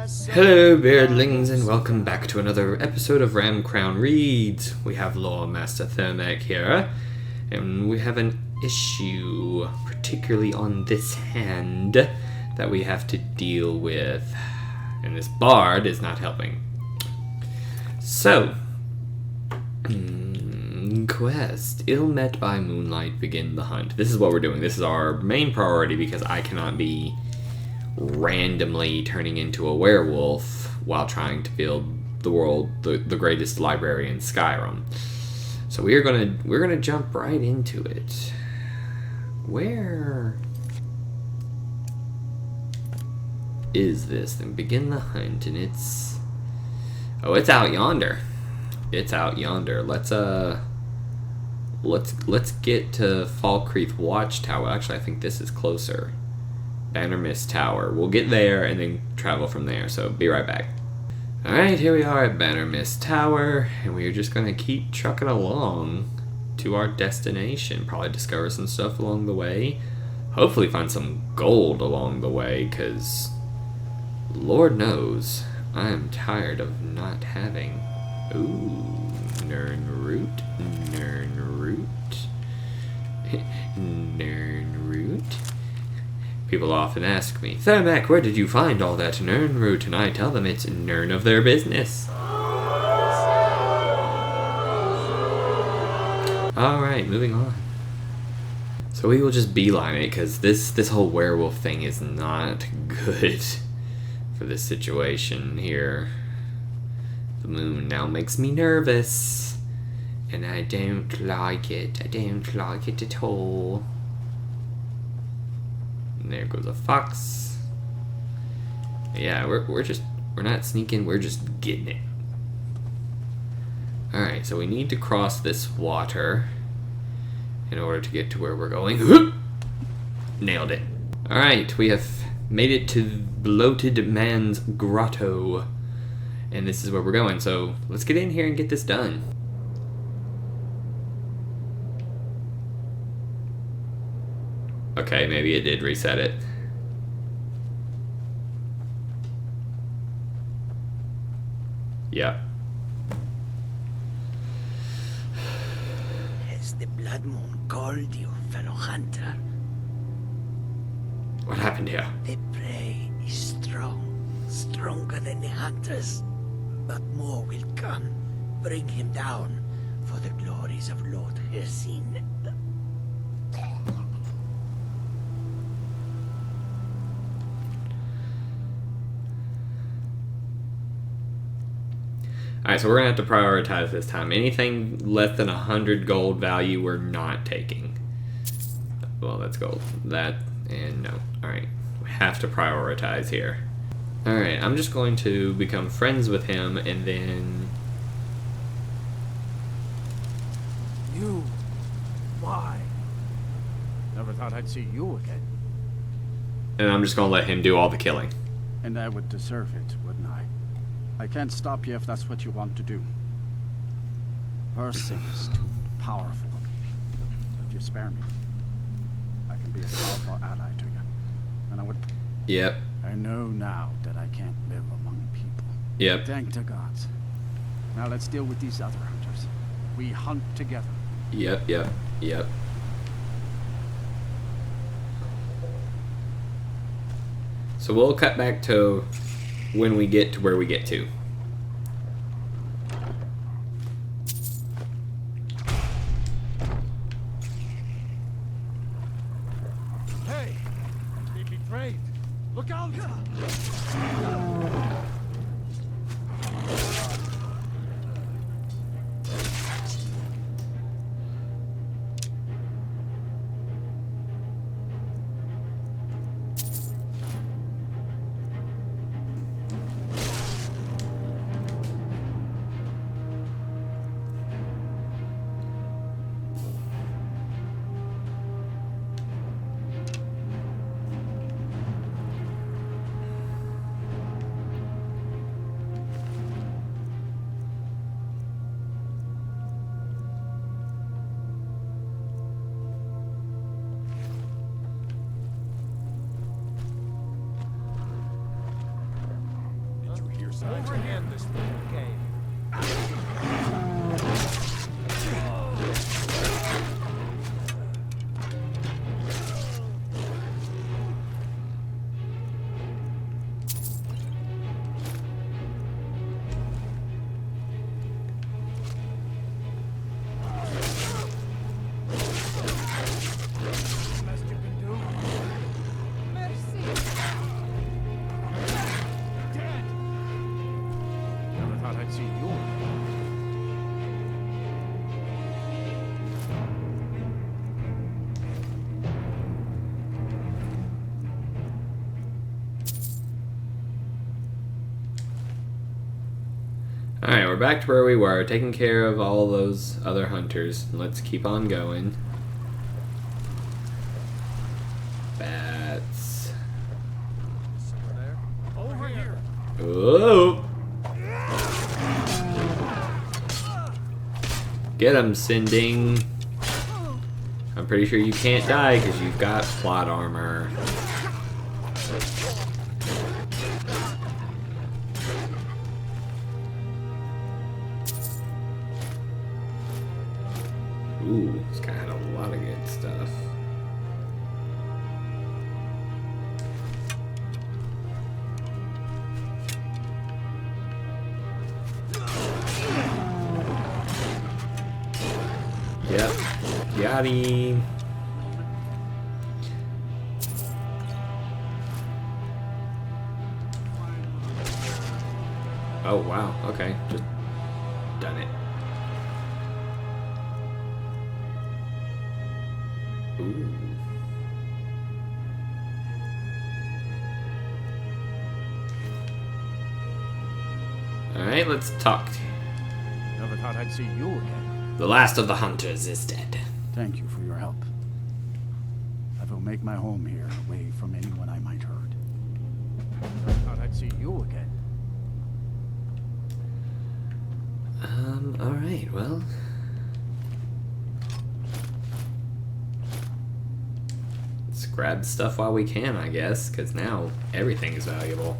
Hello, beardlings, and welcome back to another episode of Ramcrown Reads. We have Lore Master Thermac here, and we have an issue, particularly on this hand, that we have to deal with. And this bard is not helping. So, quest. Ill met by moonlight, begin the hunt. This is what we're doing. This is our main priority because I cannot be randomly turning into a werewolf while trying to build the world, the greatest library in Skyrim. So we're gonna jump right into it. Where is this? Then begin the hunt, and it's out yonder. It's out yonder. Let's get to Falkreath Watchtower. Actually, I think this is closer. Bannermist Tower. We'll get there and then travel from there, so be right back. Alright, here we are at Bannermist Tower, and we're just gonna keep trucking along to our destination. Probably discover some stuff along the way. Hopefully find some gold along the way, because Lord knows, I am tired of not having... Ooh, Nern Root, Nern Root, Nern Root. People often ask me, Thermac, where did you find all that Nern root? And I tell them it's none of their business. Alright, moving on. So we will just beeline it, because this whole werewolf thing is not good for this situation here. The moon now makes me nervous, and I don't like it. I don't like it at all. And there goes a fox. Yeah, we're not sneaking, we're just getting it. Alright, so we need to cross this water in order to get to where we're going. Nailed it. Alright, we have made it to Bloated Man's Grotto. And this is where we're going, so let's get in here and get this done. Okay, maybe it did reset it. Yep. Has the blood moon called you, fellow hunter? What happened here? The prey is strong, stronger than the hunters. But more will come. Bring him down for the glories of Lord Hircine. Alright, so we're gonna have to prioritize this time. Anything less than 100 gold value, we're not taking. Well, that's gold. That, and no. Alright, we have to prioritize here. Alright, I'm just going to become friends with him, and then... You? Why? Never thought I'd see you again. And I'm just gonna let him do all the killing. And I would deserve it, wouldn't I? I can't stop you if that's what you want to do. Versing is too powerful. Would you spare me? I can be a powerful ally to you. And I would... Yep. I know now that I can't live among people. Yep. Thank the gods. Now let's deal with these other hunters. We hunt together. Yep. So we'll cut back to when we get to where we get to. Hey! Be betrayed! Look out! Overhand this game. Never thought I'd see you. Alright, we're back to where we were, taking care of all those other hunters. Let's keep on going. Bats. Somewhere there. Over here. Whoa! Get him, Sinding. I'm pretty sure you can't die because you've got plot armor. Ooh, this guy had a lot of good stuff. Yep, got him. Oh wow, okay, just done it. Ooh. Alright, let's talk. Never thought I'd see you again. The last of the hunters is dead. Thank you for your help. I will make my home here, away from anyone I might hurt. Never thought I'd see you again. Alright, well. Let's grab stuff while we can, I guess, because now everything is valuable.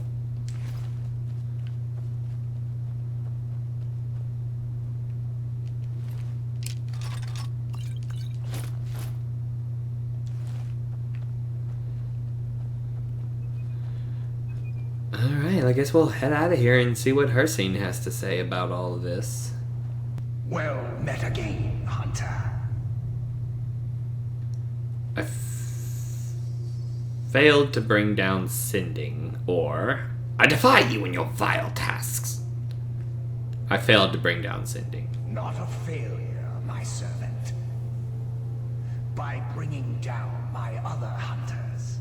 Alright, I guess we'll head out of here and see what Hersine has to say about all of this. Well met again, Hunter. I failed to bring down Sinding, or I defy you in your vile tasks. I failed to bring down Sinding. Not a failure, my servant. By bringing down my other hunters,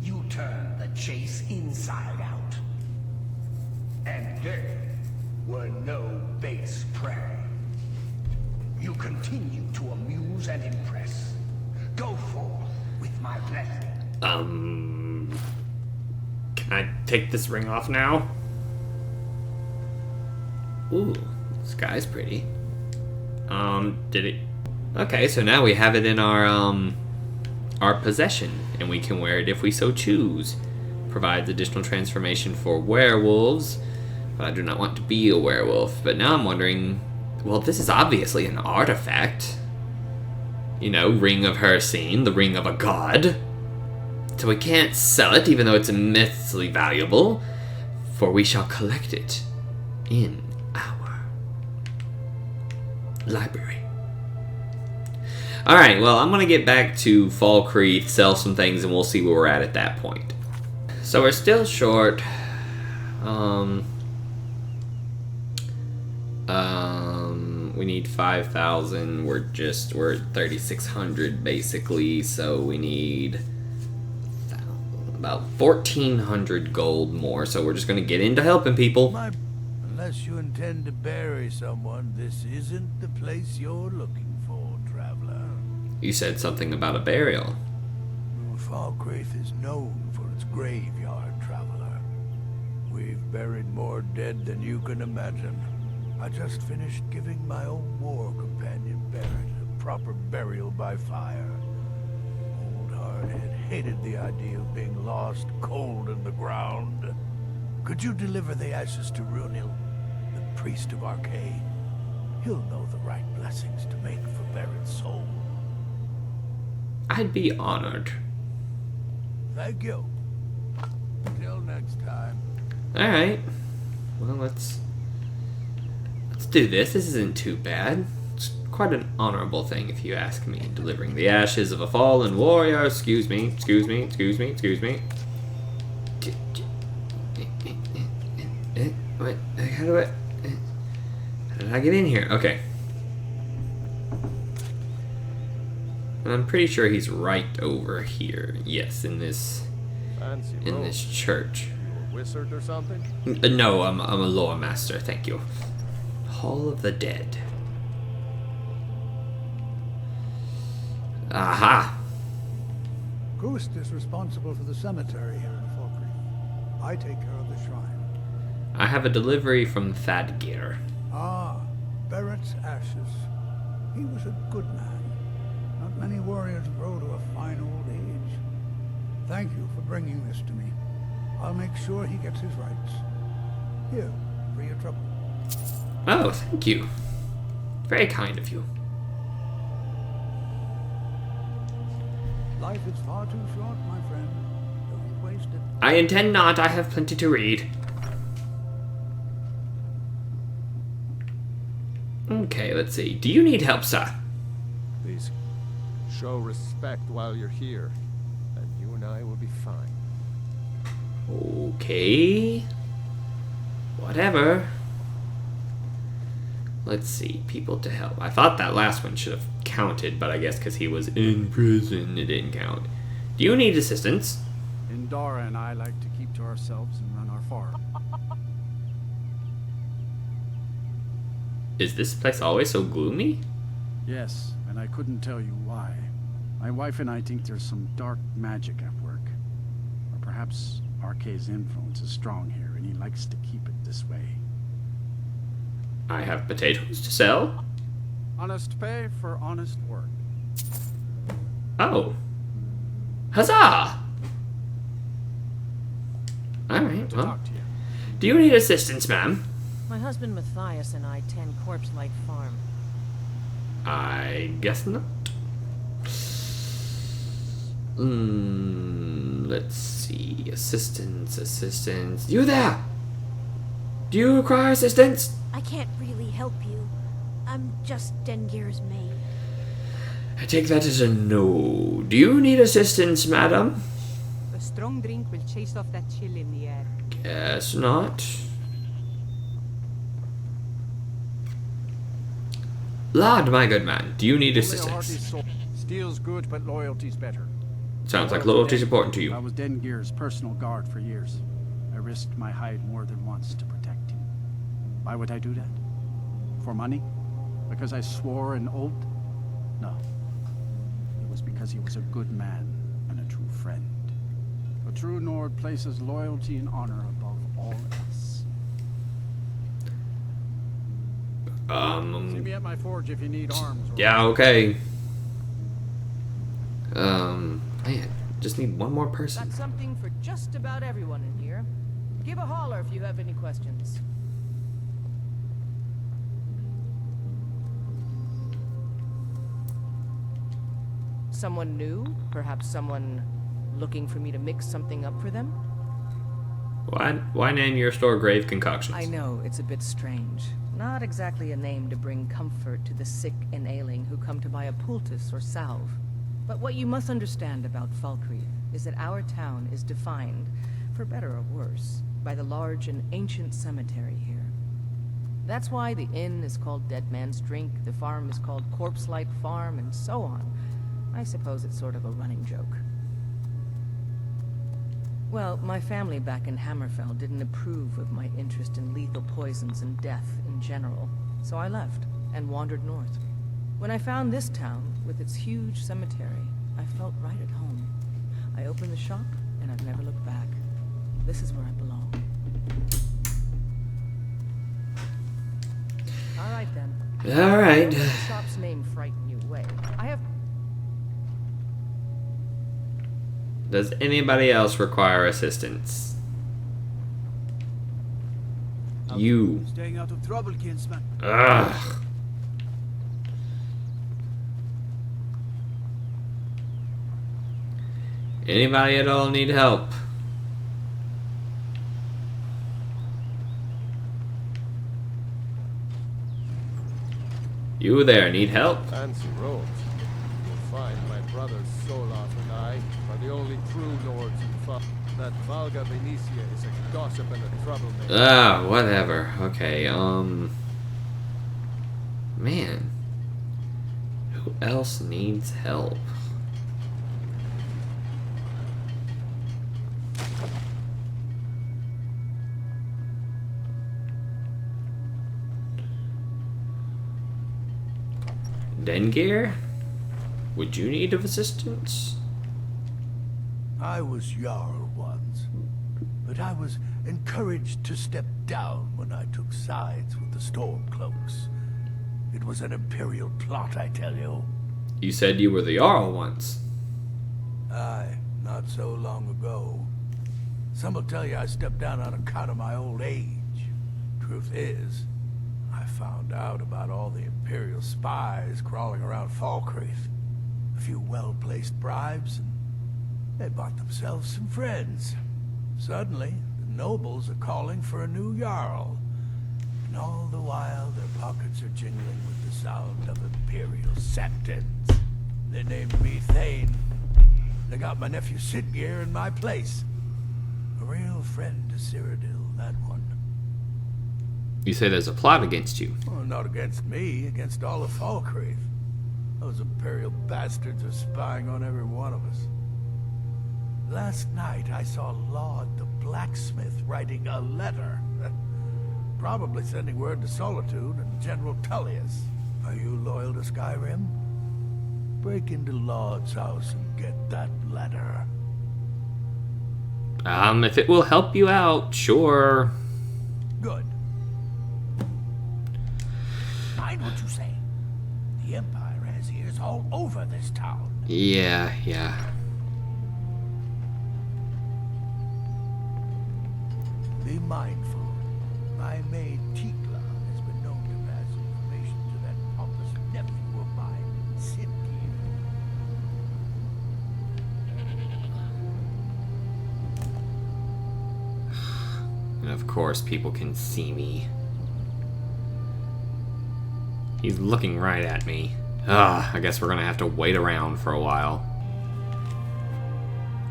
you turned the chase inside out. And they were no base prey. You continue to amuse and impress. Go forth with my blessing. Can I take this ring off now? Ooh, this guy's pretty. Did it? Okay, so now we have it in our possession, and we can wear it if we so choose. Provides additional transformation for werewolves, but I do not want to be a werewolf. But now I'm wondering, well, this is obviously an artifact. You know, Ring of Hersine, the ring of a god. So we can't sell it, even though it's immensely valuable, for we shall collect it in our library. Alright, well, I'm going to get back to Falkreath, sell some things, and we'll see where we're at that point. So we're still short. We need 5,000. We're at 3,600 basically, so we need about 1,400 gold more. So we're just gonna get into helping people. Unless you intend to bury someone, this isn't the place you're looking for, traveler. You said something about a burial. Falkreath is known for its graveyard, traveler. We've buried more dead than you can imagine. I just finished giving my old war companion Barrett a proper burial by fire. Old Hardhead hated the idea of being lost cold in the ground. Could you deliver the ashes to Runil, the priest of Arcade? He'll know the right blessings to make for Barrett's soul. I'd be honored. Thank you. Till next time. Alright. Well, let's do this. This isn't too bad. It's quite an honorable thing, if you ask me. Delivering the ashes of a fallen warrior. Excuse me. What? How did I get in here? Okay. And I'm pretty sure he's right over here. Yes, in this church. You a wizard or something? No, I'm a lore master. Thank you. Hall of the Dead. Aha! Ghost is responsible for the cemetery here in Falkreath. I take care of the shrine. I have a delivery from Thadgeir. Ah, Barrett's ashes. He was a good man. Not many warriors grow to a fine old age. Thank you for bringing this to me. I'll make sure he gets his rights. Here, for your trouble. Oh, thank you. Very kind of you. Life is far too short, my friend. Don't waste it. I intend not. I have plenty to read. Okay, let's see. Do you need help, sir? Please show respect while you're here, and you and I will be fine. Okay. Whatever. Let's see. People to help. I thought that last one should have counted, but I guess because he was in prison, it didn't count. Do you need assistance? Indara and I like to keep to ourselves and run our farm. Is this place always so gloomy? Yes, and I couldn't tell you why. My wife and I think there's some dark magic at work. Or perhaps Arcade's influence is strong here, and he likes to keep it this way. I have potatoes to sell. Honest pay for honest work. Oh. Huzzah! Alright, well. Talk to you. Do you need assistance, ma'am? My husband Matthias and I tend Corpse Light Farm. I guess not. Let's see. Assistance. You there! Do you require assistance? I can't really help you. I'm just Dengeir's maid. I take that as a no. Do you need assistance, madam? A strong drink will chase off that chill in the air. Guess not. Lad, my good man, do you need assistance? Steel's good, but loyalty's better. Sounds like loyalty's important to I you. was Dengeir's personal guard for years. I risked my hide more than once to protect him. Why would I do that? For money? Because I swore an oath? No. It was because he was a good man and a true friend. A true Nord places loyalty and honor above all else. See me at my forge if you need arms. Yeah, okay. I just need one more person. Got something for just about everyone in here. Give a holler if you have any questions. Someone new? Perhaps someone looking for me to mix something up for them? Why name your store Grave Concoctions? I know, it's a bit strange. Not exactly a name to bring comfort to the sick and ailing who come to buy a poultice or salve. But what you must understand about Falkreath is that our town is defined, for better or worse, by the large and ancient cemetery here. That's why the inn is called Dead Man's Drink, the farm is called Corpse Light Farm, and so on. I suppose it's sort of a running joke. Well, my family back in Hammerfell didn't approve of my interest in lethal poisons and death in general, so I left and wandered north. When I found this town, with its huge cemetery, I felt right at home. I opened the shop, and I've never looked back. This is where I belong. All right, then. All right. Don't let the shop's name frighten you away. I have... Does anybody else require assistance? You. Staying out of trouble, kinsman. Ugh. Anybody at all need help? You there, need help? Fancy roads. You'll find my brothers Solaf and I are the only true lords in Val. That Valga Venetia is a gossip and a troublemaker. Ah, whatever. Okay, man. Who else needs help? Dengear? Would you need assistance? I was Jarl once, but I was encouraged to step down when I took sides with the Stormcloaks. It was an Imperial plot, I tell you. You said you were the Jarl once. Aye, not so long ago. Some will tell you I stepped down on account of my old age. Truth is, I found out about all the Imperial spies crawling around Falkreath. A few well-placed bribes, and they bought themselves some friends. Suddenly, the nobles are calling for a new Jarl. And all the while, their pockets are jingling with the sound of Imperial sentence. They named me Thane. They got my nephew Sidgeir in my place. A real friend to Cyrodiil, that one. You say there's a plot against you. Well, not against me, against all of Falkreath. Those Imperial bastards are spying on every one of us. Last night I saw Laud the blacksmith writing a letter. Probably sending word to Solitude and General Tullius. Are you loyal to Skyrim? Break into Laud's house and get that letter. If it will help you out, sure. Good. Mind what you say. The Empire has ears all over this town. Yeah. Be mindful. My maid Tikla has been known to pass information to that pompous nephew of mine, Sidgeir. And of course, people can see me. He's looking right at me. I guess we're gonna have to wait around for a while.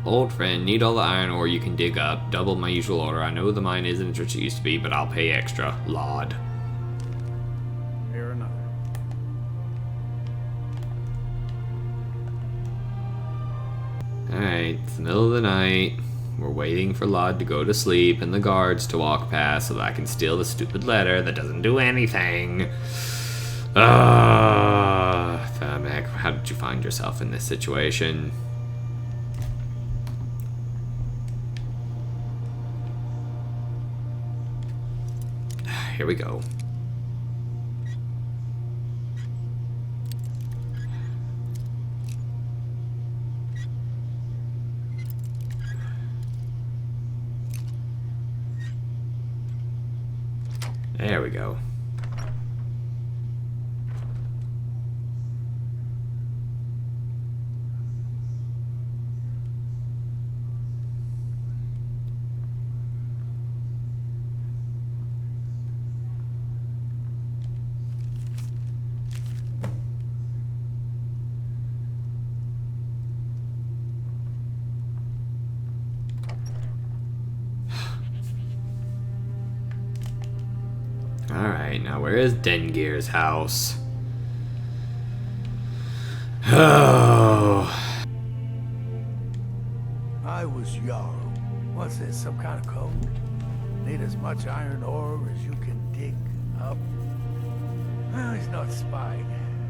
Old friend, need all the iron ore you can dig up. Double my usual order. I know the mine isn't as rich as it used to be, but I'll pay extra. Laud. Here another. Alright, it's the middle of the night. We're waiting for Laud to go to sleep and the guards to walk past so that I can steal the stupid letter that doesn't do anything. Thamek, how did you find yourself in this situation? Here we go. There we go. Alright, now where is Dengear's house? Oh. I was Jarl. What's this, some kind of code? Need as much iron ore as you can dig up? Well, he's not spying,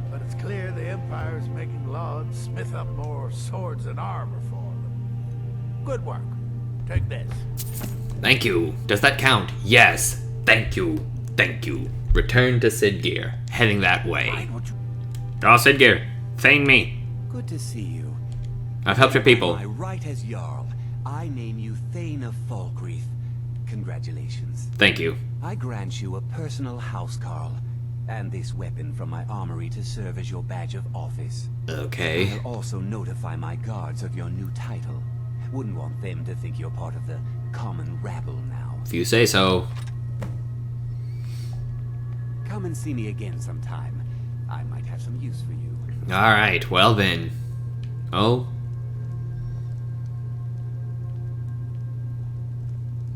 but it's clear the Empire is making Laud smith up more swords and armor for them. Good work. Take this. Thank you. Does that count? Yes. Thank you. Thank you. Return to Sidgeir. Heading that way. Oh, Sidgeir. Thane me. Good to see you. I've helped your people. My right as Jarl, I name you Thane of Falkreath. Congratulations. Thank you. I grant you a personal housecarl, and this weapon from my armory to serve as your badge of office. Okay. I'll also notify my guards of your new title. Wouldn't want them to think you're part of the common rabble now. If you say so. Come and see me again sometime. I might have some use for you. Alright, well then. Oh?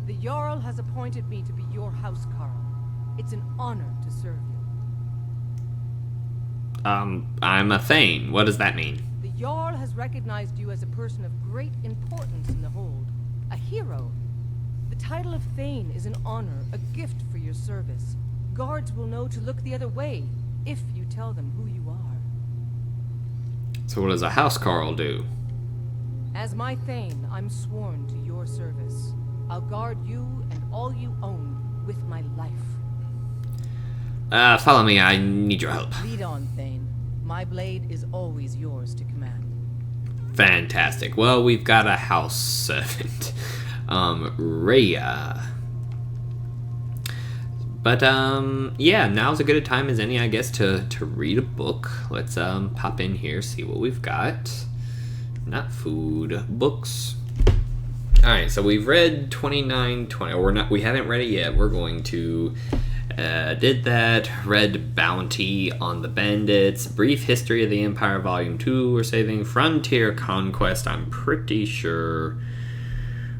The Jarl has appointed me to be your housecarl. It's an honor to serve you. I'm a Thane. What does that mean? The Jarl has recognized you as a person of great importance in the Hold. A hero. The title of Thane is an honor, a gift for your service. Guards will know to look the other way, if you tell them who you are. So what does a housecarl do? As my Thane, I'm sworn to your service. I'll guard you and all you own with my life. Follow me. I need your help. Lead on, Thane. My blade is always yours to command. Fantastic. Well, we've got a house servant. Rhea. But, yeah, now's as good a time as any, I guess, to read a book. Let's, pop in here, see what we've got. Not food. Books. Alright, so we've read 2920. Or we haven't read it yet. We're going to... did that. Read Bounty on the Bandits. Brief History of the Empire, Volume 2. We're saving Frontier Conquest. I'm pretty sure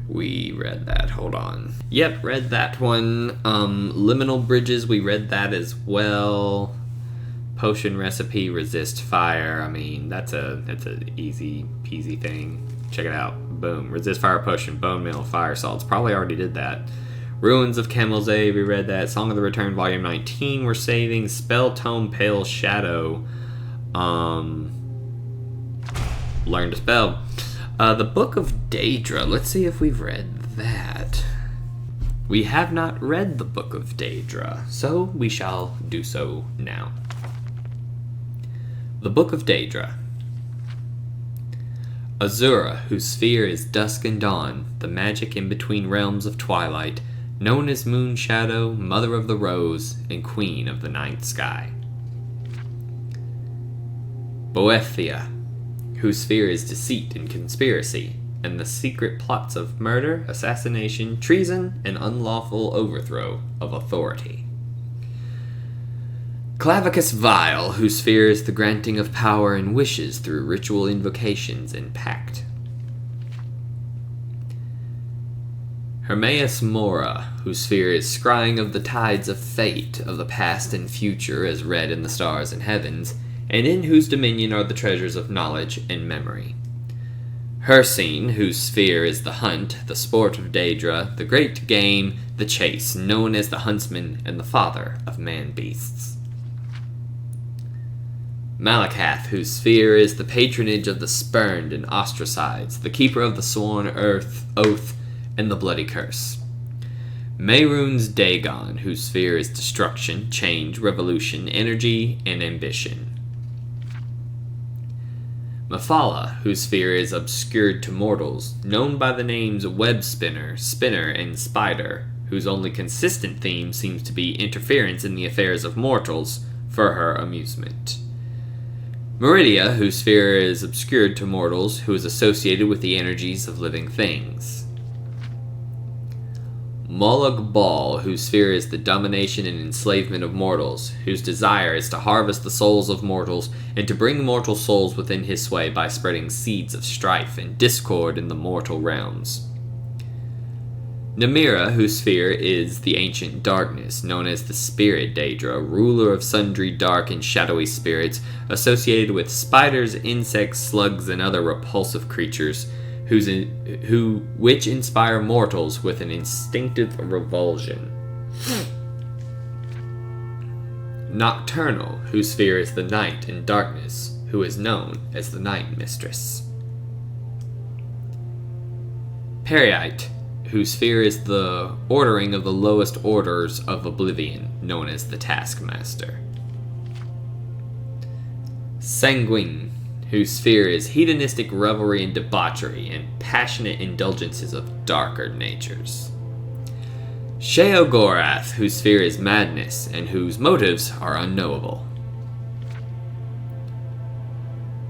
we read that. Hold on. Yep, read that one. Liminal Bridges, we read that as well. Potion Recipe, Resist Fire. I mean, that's an easy peasy thing. Check it out. Boom. Resist Fire Potion, Bone Meal, Fire Salts. Probably already did that. Ruins of Camel's-Ave, we read that. Song of the Return, Volume 19, we're saving. Spell Tome, Pale Shadow. Learn to Spell. The Book of Daedra, let's see if we've read that. We have not read the Book of Daedra, so we shall do so now. The Book of Daedra. Azura, whose sphere is dusk and dawn, the magic in between realms of twilight, known as Moon Shadow, Mother of the Rose, and Queen of the Ninth Sky. Boethia, whose sphere is deceit and conspiracy, and the secret plots of murder, assassination, treason, and unlawful overthrow of authority. Clavicus Vile, whose sphere is the granting of power and wishes through ritual invocations and pact. Hermaeus Mora, whose sphere is scrying of the tides of fate of the past and future as read in the stars and heavens, and in whose dominion are the treasures of knowledge and memory. Hircine, whose sphere is the hunt, the sport of Daedra, the great game, the chase, known as the huntsman and the father of man-beasts. Malakath, whose sphere is the patronage of the spurned and ostracized, the keeper of the sworn oath, and the bloody curse. Mehrunes Dagon, whose sphere is destruction, change, revolution, energy, and ambition. Mephala, whose sphere is obscured to mortals, known by the names Web Spinner, Spinner, and Spider, whose only consistent theme seems to be interference in the affairs of mortals for her amusement. Meridia, whose sphere is obscured to mortals, who is associated with the energies of living things. Molag Bal, whose sphere is the domination and enslavement of mortals, whose desire is to harvest the souls of mortals and to bring mortal souls within his sway by spreading seeds of strife and discord in the mortal realms. Namira, whose sphere is the ancient darkness, known as the Spirit Daedra, ruler of sundry dark and shadowy spirits associated with spiders, insects, slugs, and other repulsive creatures, which inspire mortals with an instinctive revulsion. Nocturnal, whose sphere is the night and darkness, who is known as the Night Mistress. Periite, whose sphere is the ordering of the lowest orders of oblivion, known as the Taskmaster. Sanguine, whose sphere is hedonistic revelry and debauchery and passionate indulgences of darker natures. Sheogorath, whose fear is madness, and whose motives are unknowable.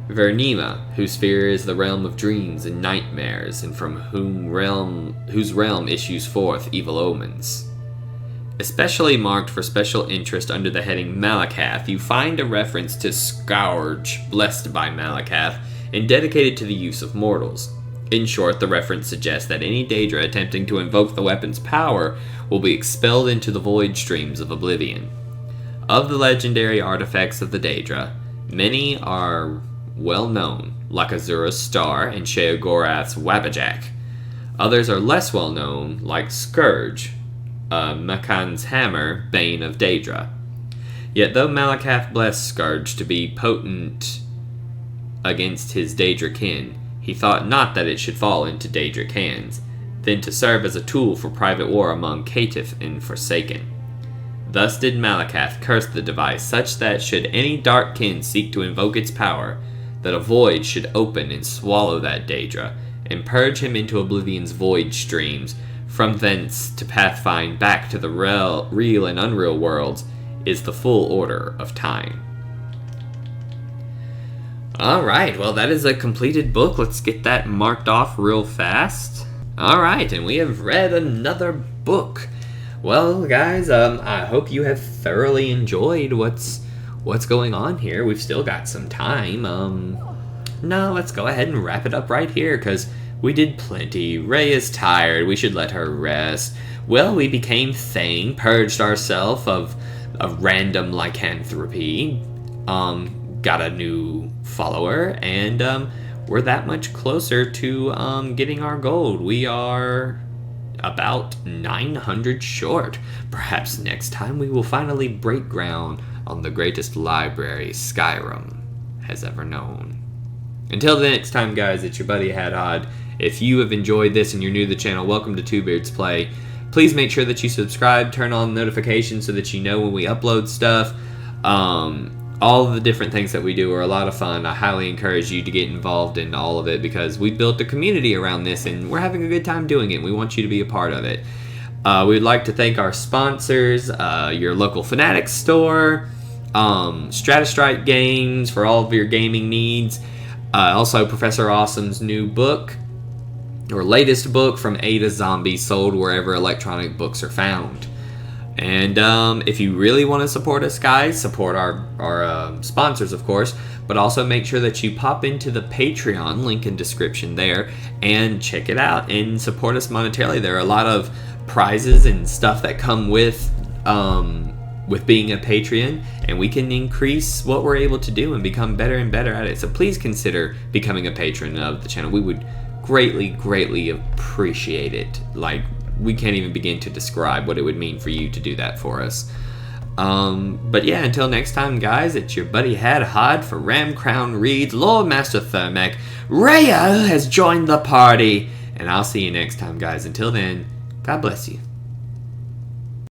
Vernima, whose fear is the realm of dreams and nightmares, and from whose realm issues forth evil omens. Especially marked for special interest under the heading Malakath, you find a reference to Scourge, blessed by Malakath, and dedicated to the use of mortals. In short, the reference suggests that any Daedra attempting to invoke the weapon's power will be expelled into the void streams of oblivion. Of the legendary artifacts of the Daedra, many are well known, like Azura's Star and Sheogorath's Wabbajack. Others are less well known, like Scourge, Makan's Hammer, Bane of Daedra. Yet though Malakath blessed Scourge to be potent against his Daedra kin, he thought not that it should fall into Daedric hands, then to serve as a tool for private war among Caitiff and Forsaken. Thus did Malakath curse the device, such that should any dark kin seek to invoke its power, that a void should open and swallow that Daedra, and purge him into Oblivion's void streams, from thence to pathfind back to the real and unreal worlds, is the full order of time. Alright, well that is a completed book. Let's get that marked off real fast. Alright, and we have read another book. Well, guys, I hope you have thoroughly enjoyed what's going on here. We've still got some time. No, let's go ahead and wrap it up right here, because we did plenty. Ray is tired. We should let her rest. Well, we became Thane, purged ourselves of random lycanthropy, got a new follower, and we're that much closer to getting our gold. We are about 900 short. Perhaps next time we will finally break ground on the greatest library Skyrim has ever known. Until the next time, guys, it's your buddy Hadhod. If you have enjoyed this and you're new to the channel, welcome to Two Beards Play. Please make sure that you subscribe, turn on notifications so that you know when we upload stuff. All of the different things that we do are a lot of fun. I highly encourage you to get involved in all of it, because we built a community around this and we're having a good time doing it. We want you to be a part of it. We'd like to thank our sponsors, your local Fanatics store, Stratastrike Games for all of your gaming needs. Also, Professor Awesome's new book, or latest book, From A to Zombie, sold wherever electronic books are found. And if you really want to support us, guys, support our sponsors, of course, but also make sure that you pop into the Patreon, link in description there, and check it out and support us monetarily. There are a lot of prizes and stuff that come with being a Patreon, and we can increase what we're able to do and become better and better at it. So please consider becoming a patron of the channel. We would greatly appreciate it. Like, we can't even begin to describe what it would mean for you to do that for us. But yeah, until next time, guys, it's your buddy Hadhod for Ramcrown Reads. Lord Master Thermec, Rhea has joined the party, and I'll see you next time, guys. Until then, God bless you.